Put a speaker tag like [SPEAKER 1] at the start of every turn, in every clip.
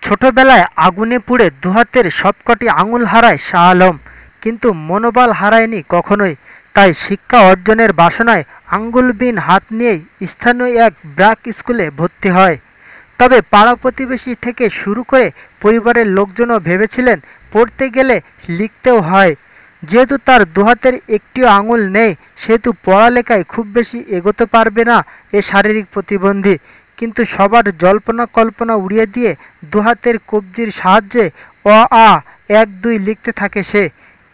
[SPEAKER 1] ছোটবেলায় আগুনে পুড়ে দুহাতের সবকটি আঙুল হারায় শাহ আলম, কিন্তু মনোবল হারায়নি কখনোই। তাই শিক্ষা অর্জনের বাসনায় আঙ্গুলবিহীন হাত নিয়েই স্থানীয় এক ব্র্যাক স্কুলে ভর্তি হয়। তবে পাড়া প্রতিবেশী থেকে শুরু করে পরিবারের লোকজনও ভেবেছিলেন পড়তে গেলে লিখতেও হয়। যেহেতু তার দুহাতের একটিও আঙুল নেই, সেহেতু পড়ালেখায় খুব বেশি এগোতে পারবে না এ শারীরিক প্রতিবন্ধী। কিন্তু সবার জল্পনা কল্পনা উড়িয়ে দিয়ে দুহাতের কবজির সাহায্যে অ আ ১ ২ লিখতে থাকে সে।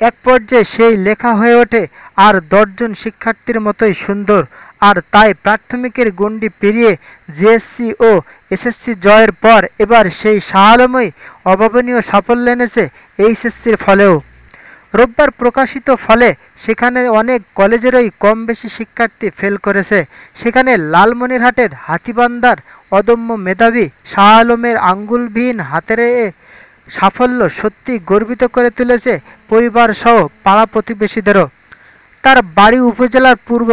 [SPEAKER 1] এক পর্যায়ে সেই লেখা হয়ে ওঠে আর ১০ জন শিক্ষার্থীর মতোই সুন্দর। আর তাই প্রাথমিকের গণ্ডি পেরিয়ে জিএসসি ও এসএসসি জয়ের পর এবার সেই শাহ আলমই অভাবনীয় সাফল্য এনেছে এইচএসসির ফলেও। রোববার প্রকাশিত ফলে সেখানে অনেক কলেজেরই কম বেশি শিক্ষার্থী ফেল করেছে। সেখানে লালমনিরহাটের হাতীবান্ধার অদম্য মেধাবী শাহ আলমের আঙ্গুলবিহীন হাতের এ সাফল্য সত্যি গর্বিত করে তুলেছে পরিবারসহ পাড়া প্রতিবেশীদেরও। তার বাড়ি উপজেলার পূর্ব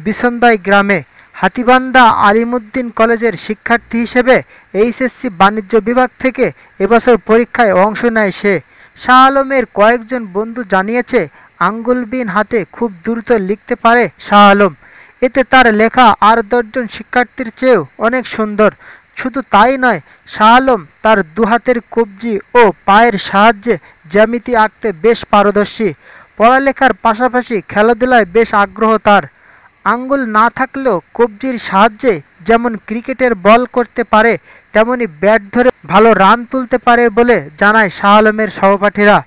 [SPEAKER 1] বিসন্দাই গ্রামে। হাতীবান্ধা আলিমুদ্দিন কলেজের শিক্ষার্থী হিসেবে এইচএসসি বাণিজ্য বিভাগ থেকে এবছর পরীক্ষায় অংশ নেয় সে। শাহ আলমের কয়েকজন বন্ধু জানিয়েছে, আঙ্গুলবিহীন হাতে খুব দ্রুত লিখতে পারে শাহ আলম। এতে তার লেখা আর ১০ জন শিক্ষার্থীর চেয়েও অনেক সুন্দর। শুধু তাই নয়, শাহ আলম তার দুহাতের কবজি ও পায়ের সাহায্যে জ্যামিতি আঁকতে বেশ পারদর্শী। পড়ালেখার পাশাপাশি খেলাধুলায় বেশ আগ্রহ তার। আঙ্গুল না থাকলেও কবজির সাহায্যে যেমন ক্রিকেটের বল করতে পারে, তেমনি ব্যাট ধরে ভালো রান তুলতে পারে বলে জানায় শাহ আলমের সহপাঠীরা।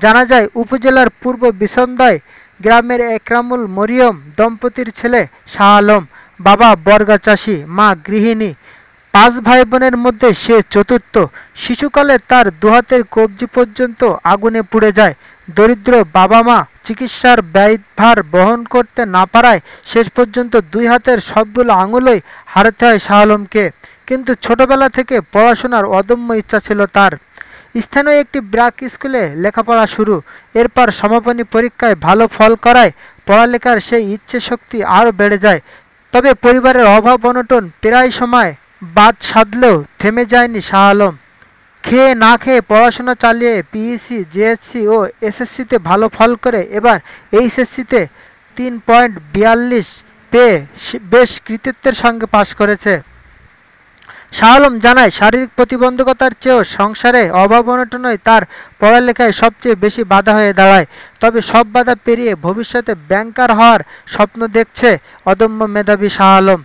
[SPEAKER 1] জানা যায়, উপজেলার পূর্ব বিসন্দায় গ্রামের একরামুল মরিয়ম দম্পতির ছেলে শাহ আলম। বাবা বর্গা চাষি, মা গৃহিণী। ৫ ভাই বোনের মধ্যে সে চতুর্থ। শিশুকালে তার দুহাতের কবজি পর্যন্ত আগুনে পুড়ে যায়। দরিদ্র বাবা মা চিকিৎসার ব্যয়ভার বহন করতে না পারায় শেষ পর্যন্ত ২ হাতের সবগুলো আঙুলই হারাতে হয় শাহ আলমকে। কিন্তু ছোটবেলা থেকে পড়াশোনার অদম্য ইচ্ছা ছিল তার। স্থানীয় একটি ব্র্যাক স্কুলে লেখাপড়া শুরু। এরপর সমাপনী পরীক্ষায় ভালো ফল করায় পড়ালেখার সেই ইচ্ছে শক্তি আরও বেড়ে যায়। তবে পরিবারের অভাব অনটন প্রায় সময় বাদ সাধলেও থেমে যায়নি শাহ আলম। খেয়ে না খেয়ে পড়াশোনা চালিয়ে পিইসি, জেএসসি ও এসএসসিতে ভালো ফল করে এবার এইচএসসিতে ৩.৪২ পেয়ে বেশ কৃতিত্বের সঙ্গে পাশ করেছে। শাহ আলম জানায়, শারীরিক প্রতিবন্ধকতার চেয়েও সংসারে অভাব অনটনই তার পড়ালেখায় সবচেয়ে বেশি বাধা হয়ে দাঁড়ায়। তবে সব বাধা পেরিয়ে ভবিষ্যতে ব্যাংকার হওয়ার স্বপ্ন দেখছে অদম্য মেধাবী শাহ আলম।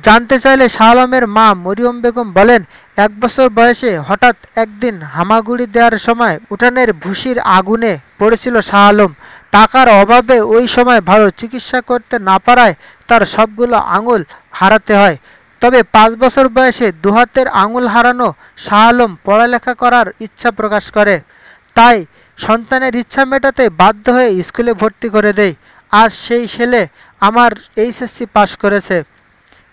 [SPEAKER 1] জানতে চাইলে শাহ আলমের মা মরিয়ম বেগম বলেন, ১ বছর বয়সে হঠাৎ একদিন হামাগুড়ি দেওয়ার সময় উঠানের ভুসির আগুনে পড়েছিল শাহ আলম। টাকার অভাবে ওই সময় ভালো চিকিৎসা করতে না পারায় তার সবগুলো আঙুল হারাতে হয়। তবে ৫ বছর বয়সে দুহাতের আঙুল হারানো শাহ আলম পড়ালেখা করার ইচ্ছা প্রকাশ করে। তাই সন্তানের ইচ্ছা মেটাতে বাধ্য হয়ে স্কুলে ভর্তি করে দেয়। আজ সেই ছেলে আমার এইচএসসি পাশ করেছে।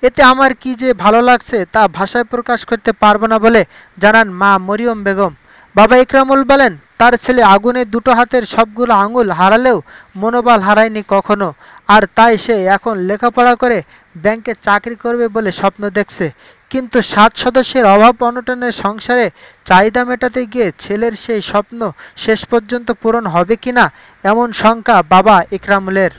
[SPEAKER 1] এতে আমার কি যে ভালো লাগছে তা ভাষায় প্রকাশ করতে পারবো না বলে জানান মা মরিয়ম বেগম। বাবা ইকরামুল বলেন, তার ছেলে আগুনে দুটো হাতের সবগুলো আঙুল হারালেও মনোবল হারায়নি কখনো। আর তাই সে এখন লেখাপড়া করে ব্যাংকে চাকরি করবে বলে স্বপ্ন দেখছে। কিন্তু ৭ সদস্যের অভাব অনটনের সংসারে চাহিদা মেটাতে গিয়ে ছেলের সেই স্বপ্ন শেষ পর্যন্ত পূরণ হবে কিনা, এমন শঙ্কা বাবা ইকরামুলের।